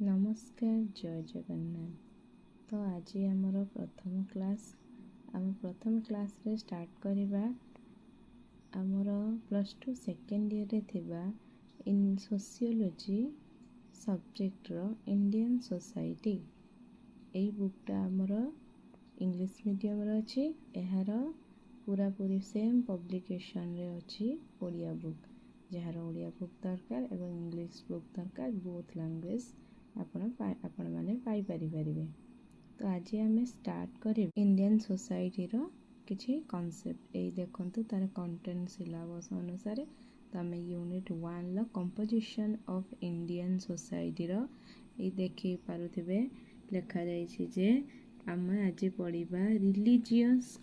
नमस्कार जय जगन्नाथ। तो आज आमर प्रथम क्लास आम प्रथम क्लास रे स्टार्ट करवा आमर +2 सेकेंड ईयर रे थिबा इन सोशियोलॉजी सब्जेक्ट रो इंडियन सोसाइटी एई बुकटा आमर इंग्लिश मीडियम रे अछि। एहार पूरा पूरी सेम पब्लिकेशन रे अछि ओडिया बुक जहार ओडिया बुक दरकार एवं इंग्लिश बुक दरकार बोथ लैंग्वेज आपण माने पाई परिबे। तो आज आम स्टार्ट करी इंडियन सोसाइटी रो किछि कॉन्सेप्ट ए देखंतु तार कंटेंट सिलेबस अनुसार तो आम यूनिट 1 लो कंपोजिशन ऑफ इंडियन सोसाइटी रो ए देखि पारुथिबे लिखा जायछि जे आम आज पढ़िबा रिलीजियस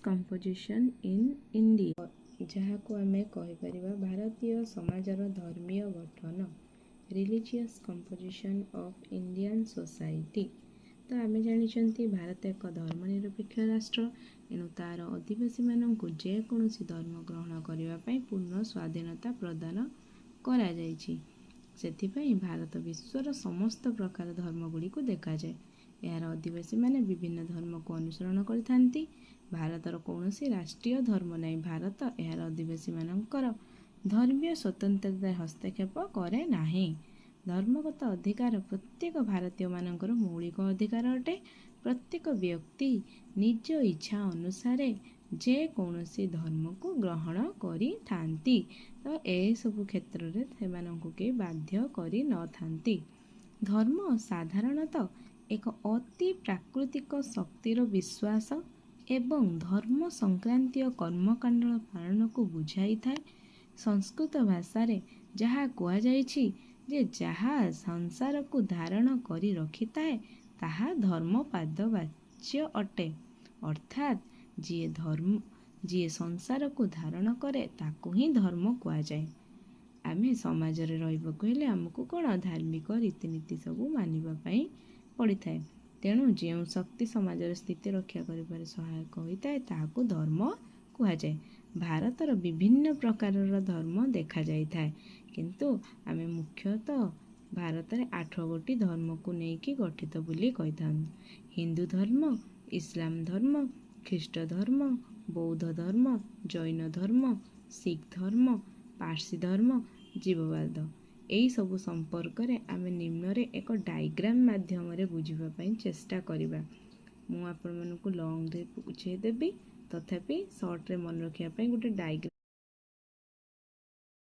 कंपोजिशन इन इंडिया जहाँ को आम कहि परिबा भारतीय समाजर धर्मीय गठन religious composition of Indian society. तो आम जानी भारत एक धर्मनिरपेक्ष राष्ट्र एणु तार अधिवासी मानक जेकोसी धर्म ग्रहण करने पूर्ण स्वाधीनता प्रदान करा जायछि। सेथिपाई भारत विश्वर समस्त प्रकार धर्मगुड़ी को देखा जाए। यार अधिवासी माने विभिन्न धर्म को अनुसरण करथांती। भारतर कौनसी राष्ट्रीय धर्म नहीं। भारत यार अधिवासी मानकर धर्मीय स्वतंत्रता हस्तक्षेप करे नाही। धर्मगत अधिकार प्रत्येक भारतीय मानकर मौलिक अधिकार अटे। प्रत्येक व्यक्ति निज इच्छा अनुसार जे कौनसी धर्म को ग्रहण करी थांती। तो ए सब क्षेत्र रे सेमानंकु के बाध्य करी न थांती। धर्म साधारणतः एक अति प्राकृतिक शक्तिर विश्वास एवं धर्म संक्रांतीय कर्मकांड पालन को बुझाई थाए। संस्कृत भाषा रे जहाँ कहा जायछि जे जहाँ संसार को धारण करी रखी थाए ताहा धर्म पादवाच्य अटे। अर्थात जी संसार को धारण करे ताकू ही धर्म कहा जाए। आमे समाज रे रहिबाकु हेले हमकु कोन धार्मिक रीतिनीति सब मानिबा पई पड़ी थाए। तेणु जो शक्ति समाज स्थिति रक्षा करिबारे सहायक होइताए ताहाकु धर्म कहा जाए। भारतर विभिन्न प्रकार धर्म देखा जाय थाए किंतु आमे मुख्यतः भारत रे 8 गोटी धर्म को नेकी गठित बोली कहिथां। हिंदू धर्म, इस्लाम धर्म, ख्रीष्ट धर्म, बौद्ध धर्म, जैन धर्म, सिख धर्म, पारसी धर्म, जीववाद। एई सब संपर्क रे आमे निम्न रे एक डायग्राम माध्यम रे बुझिबा पई चेष्टा करिबा। मु आपण मानकु लॉन्ग रे बुझे देबी तथापि शॉर्ट रे मन रखिया पई गोटे डायग्राम